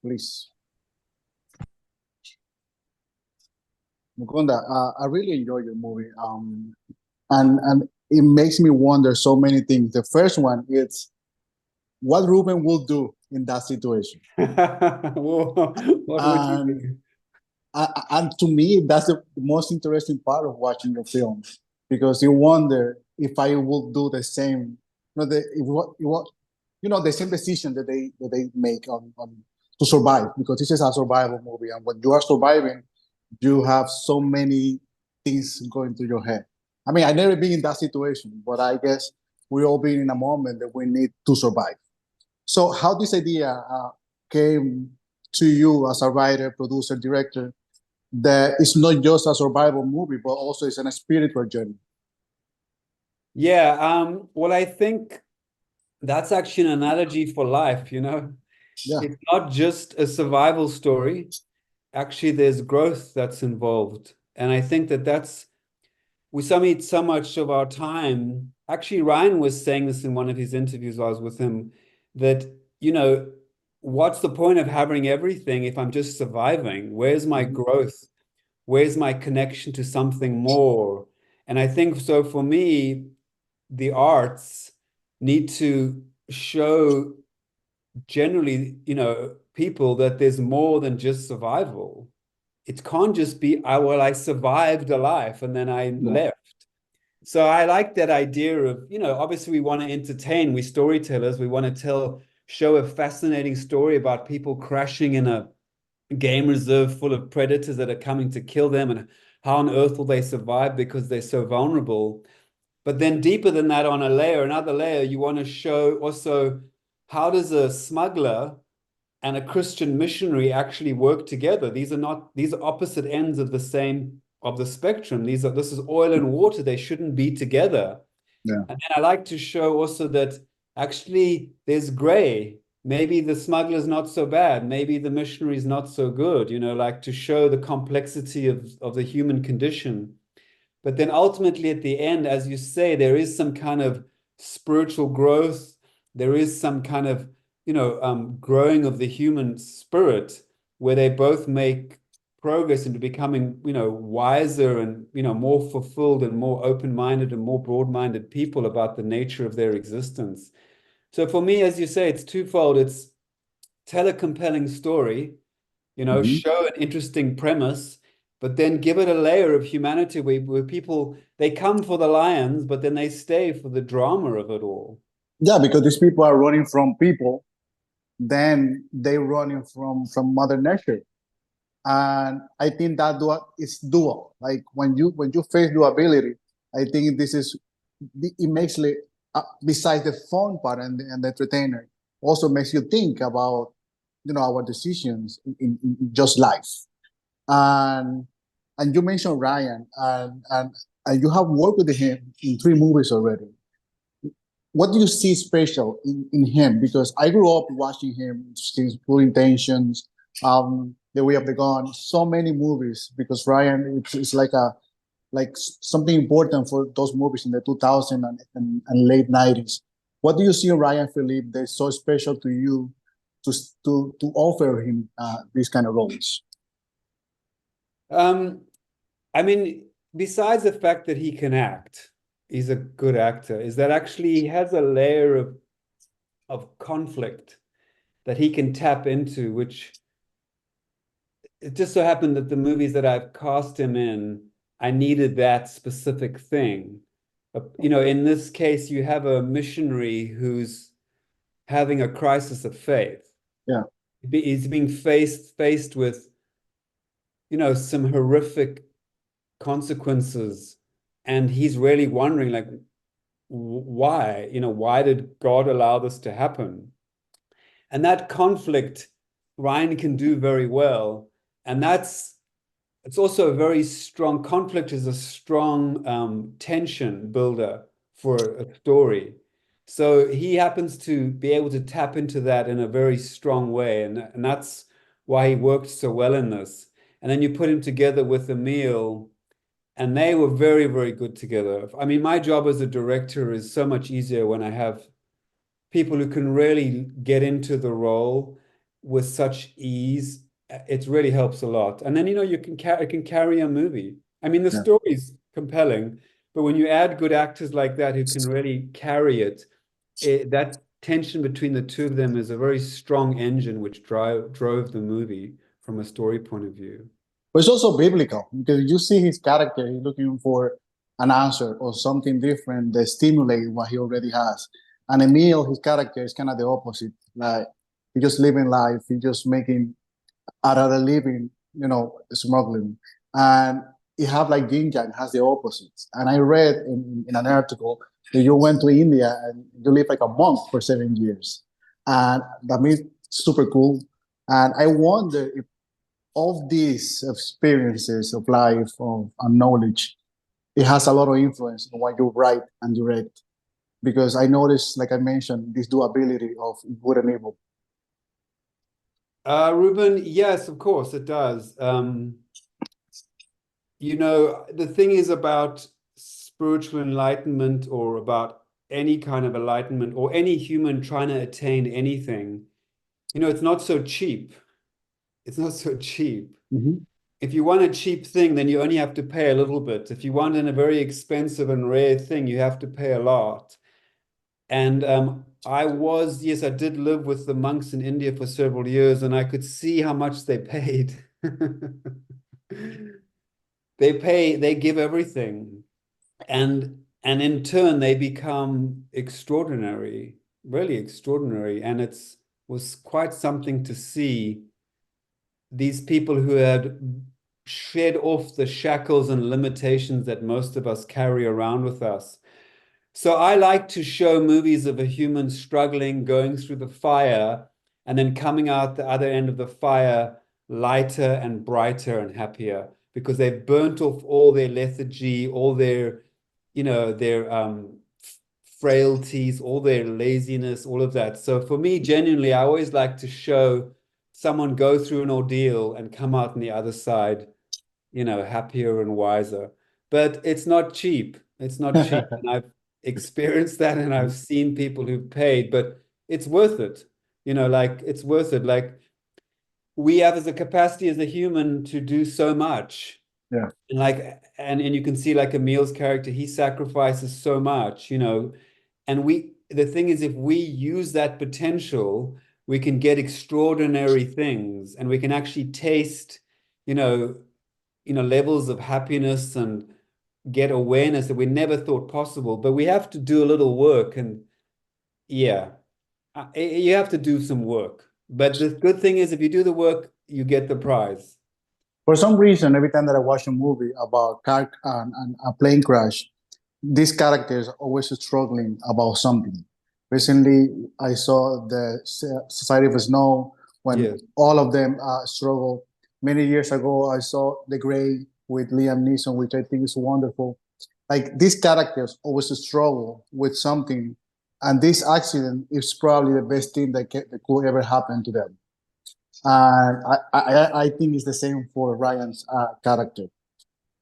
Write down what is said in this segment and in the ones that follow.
Please. Mukunda, I really enjoy your movie. And it makes me wonder so many things. The first one is what Ruben will do in that situation. What would you And do? and to me, that's the most interesting part of watching your films because you wonder if I will do the same. The same decision that they make on to survive because this is a survival movie, and when you are surviving, you have so many things going through your head. I mean, I never been in that situation, but I guess we all been in a moment that we need to survive. So, how this idea came to you as a writer, producer, director? That it's not just a survival movie, but also it's a spiritual journey. Yeah, well, I think that's actually an analogy for life, Yeah. It's not just a survival story. Actually, there's growth that's involved. And I think that's we submit so much of our time. Actually, Ryan was saying this in one of his interviews while I was with him, that, what's the point of having everything if I'm just surviving? Where's my Mhm. growth? Where's my connection to something more? And I think so for me, the arts need to show generally, people that there's more than just survival. It can't just be, I survived a life and then I Yeah. left. So I like that idea of, obviously we want to entertain, we storytellers, we want to show a fascinating story about people crashing in a game reserve full of predators that are coming to kill them, and how on earth will they survive because they're so vulnerable. But then deeper than that, on another layer, you want to show also, how does a smuggler and a Christian missionary actually work together? These are opposite ends of the spectrum. This is oil and water. They shouldn't be together. Yeah. And then I like to show also that actually there's gray. Maybe the smuggler's not so bad. Maybe the missionary's not so good, like to show the complexity of the human condition. But then ultimately at the end, as you say, there is some kind of spiritual growth. There is some kind of, growing of the human spirit, where they both make progress into becoming, wiser and, more fulfilled and more open-minded and more broad-minded people about the nature of their existence. So for me, as you say, it's twofold. It's tell a compelling story, Mhm. show an interesting premise, but then give it a layer of humanity where people, they come for the lions, but then they stay for the drama of it all. Yeah, because these people are running from people, then they're running from Mother Nature, and I think that is dual. Like when you face duality, I think this is it makes besides the fun part and the entertainer, also makes you think about our decisions in just life. And and you mentioned Ryan, and you have worked with him in three movies already. What do you see special in him? Because I grew up watching him since Full Intentions, The Way of the Gun, so many movies. Because Ryan, it's like something important for those movies in the 2000s and late 90s. What do you see in Ryan Philippe that's so special to you to to offer him these kind of roles? Um, I mean, besides the fact that he can act, he's a good actor, is that actually he has a layer of conflict that he can tap into, which it just so happened that the movies that I've cast him in, I needed that specific thing. In this case, you have a missionary who's having a crisis of faith. Yeah. He's being faced with, some horrific consequences, and he's really wondering, like, why? Why did God allow this to happen? And that conflict, Ryan can do very well, and it's also a very strong conflict is a strong tension builder for a story. So he happens to be able to tap into that in a very strong way. And that's why he worked so well in this. And then you put him together with Emil, and they were very, very good together. I mean, my job as a director is so much easier when I have people who can really get into the role with such ease, it really helps a lot. And then, you know, you can it can carry a movie. I mean, the Yeah. story's compelling, but when you add good actors like that who can really carry it, that tension between the two of them is a very strong engine which drove the movie from a story point of view. But it's also biblical because you see his character, he's looking for an answer or something different that stimulate what he already has. And Emil, his character is kind of the opposite. Like he just living life, he just making out of the living, you know, smuggling. And you have like yin yang has the opposites. And I read in an article that you went to India and you lived like a monk for 7 years. And that means super cool. And I wonder if of these experiences of life of and knowledge, it has a lot of influence on what you write and direct. Because I noticed, like I mentioned, this duality of good and evil. Ruben, yes, of course it does. You know, the thing is about spiritual enlightenment or about any kind of enlightenment or any human trying to attain anything, you know, it's not so cheap. It's not so cheap. Mhm. If you want a cheap thing, then you only have to pay a little bit. If you want a very expensive and rare thing, you have to pay a lot. And yes, I did live with the monks in India for several years, and I could see how much they paid. They give everything. And in turn, they become extraordinary, really extraordinary. And it's was quite something to see these people who had shed off the shackles and limitations that most of us carry around with us. So I like to show movies of a human struggling, going through the fire, and then coming out the other end of the fire lighter and brighter and happier because they've burnt off all their lethargy, all their, you know, their frailties, all their laziness, all of that. So for me, genuinely, I always like to show someone go through an ordeal and come out on the other side, you know, happier and wiser. But it's not cheap. It's not cheap. And I've experienced that and I've seen people who've paid, but it's worth it. You know, like it's worth it. Like we have as a capacity as a human to do so much. Yeah. And like and you can see like Emil's character, he sacrifices so much, you know. And the thing is, if we use that potential, we can get extraordinary things and we can actually taste, you know, levels of happiness and get awareness that we never thought possible. But we have to do a little work, and yeah, you have to do some work. But the good thing is, if you do the work, you get the prize. For some reason, every time that I watch a movie about car and a plane crash, these characters are always struggling about something. Recently, I saw the Society of Snow when Yeah. all of them struggle. Many years ago, I saw The Gray with Liam Neeson, which I think is wonderful. Like these characters always struggle with something, and this accident is probably the best thing that could ever happen to them. And I think it's the same for Ryan's character.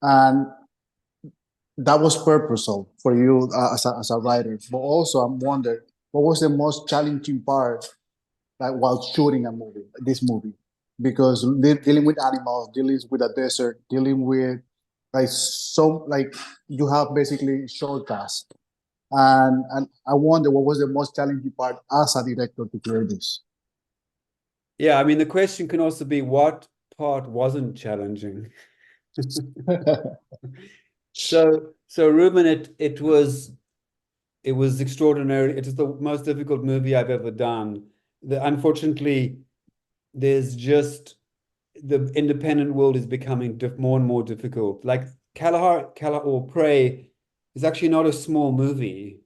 And that was purposeful for you as a writer. But also, I'm wondering what was the most challenging part, like while shooting a movie, this movie, because dealing with animals, dealing with a desert, dealing with like you have basically shortcast, and I wonder what was the most challenging part as a director to create this. Yeah, I mean, the question can also be what part wasn't challenging? So Ruben, it was extraordinary. It is the most difficult movie I've ever done. Unfortunately, there's just the independent world is becoming more and more difficult. Like Kalahar or Prey is actually not a small movie.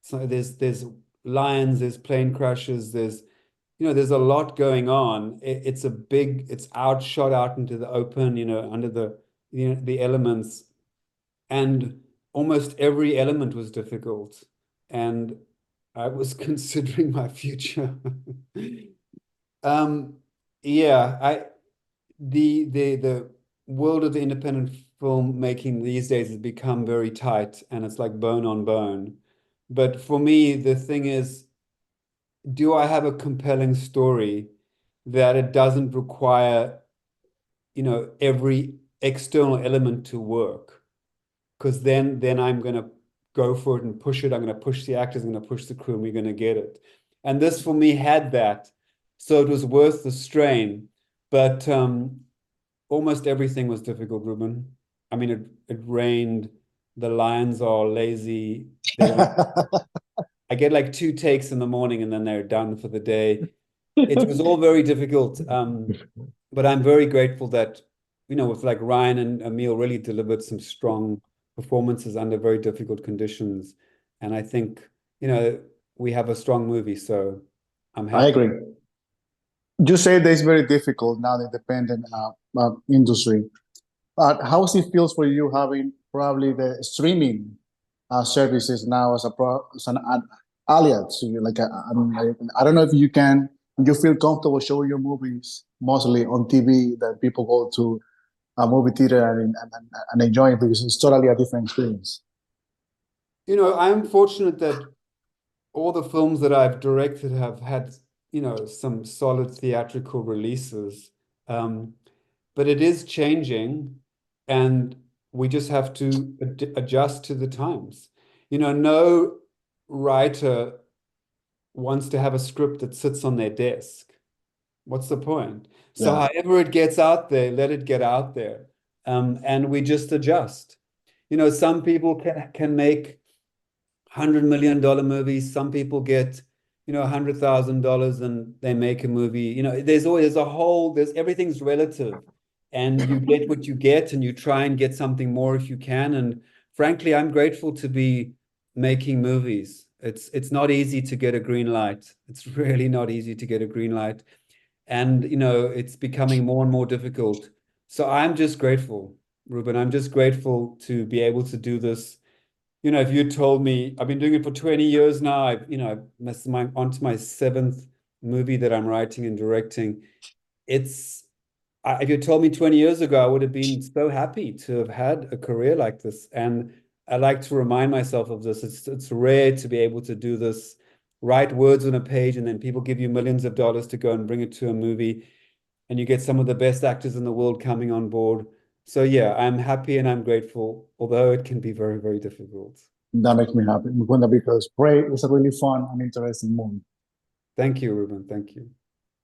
So there's lions, there's plane crashes, there's a lot going on. It's outshot out into the open, under the elements, and almost every element was difficult. And I was considering my future. Um, yeah, the world of the independent filmmaking these days has become very tight and it's like bone on bone. But for me, the thing is, do I have a compelling story that it doesn't require, you know, every external element to work, because then I'm going to go for it and push it. I'm going to push the actors, I'm going to push the crew, and we're going to get it. And this for me had that, so it was worth the strain. But almost everything was difficult, Ruben. I mean, it rained. The lions are lazy. They don't. I get like 2 takes in the morning, and then they're done for the day. It was all very difficult. But I'm very grateful that, you know, with like Ryan and Emil really delivered some strong performances under very difficult conditions. And I think, you know, we have a strong movie, so I'm happy. I agree. You say that it's very difficult now, the independent industry. But how does it feels for you having probably the streaming services now as an alias to you? Like, I don't know if you feel comfortable showing your movies mostly on TV that people go to a movie theater and enjoy it, because it's totally a different experience. You know, I'm fortunate that all the films that I've directed have had, you know, some solid theatrical releases. But it is changing, and we just have to adjust to the times. You know, no writer wants to have a script that sits on their desk. What's the point? So Yeah. however it gets out there, let it get out there. And we just adjust. You know, some people can make $100 million movies. Some people get, you know, $100,000 and they make a movie. You know, there's everything's relative, and you get what you get, and you try and get something more if you can. And frankly, I'm grateful to be making movies. It's not easy to get a green light. It's really not easy to get a green light. And, you know, it's becoming more and more difficult. So I'm just grateful, Ruben. I'm just grateful to be able to do this. You know, if you told me, I've been doing it for 20 years now, I'm onto my 7th movie that I'm writing and directing. If you told me 20 years ago, I would have been so happy to have had a career like this. And I like to remind myself of this. It's rare to be able to do this, write words on a page, and then people give you millions of dollars to go and bring it to a movie, and you get some of the best actors in the world coming on board. So yeah, I'm happy and I'm grateful, although it can be very, very difficult. That makes me happy, Mukunda, because Prey is a really fun and interesting movie. Thank you, Ruben. Thank you.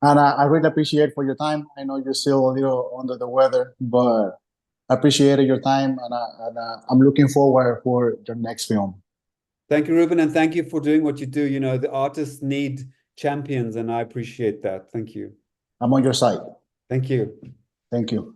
And I really appreciate for your time. I know you're still a little under the weather, but I appreciated your time, and I'm looking forward for your next film. Thank you, Ruben, and thank you for doing what you do. You know, the artists need champions, and I appreciate that. Thank you. I'm on your side. Thank you. Thank you.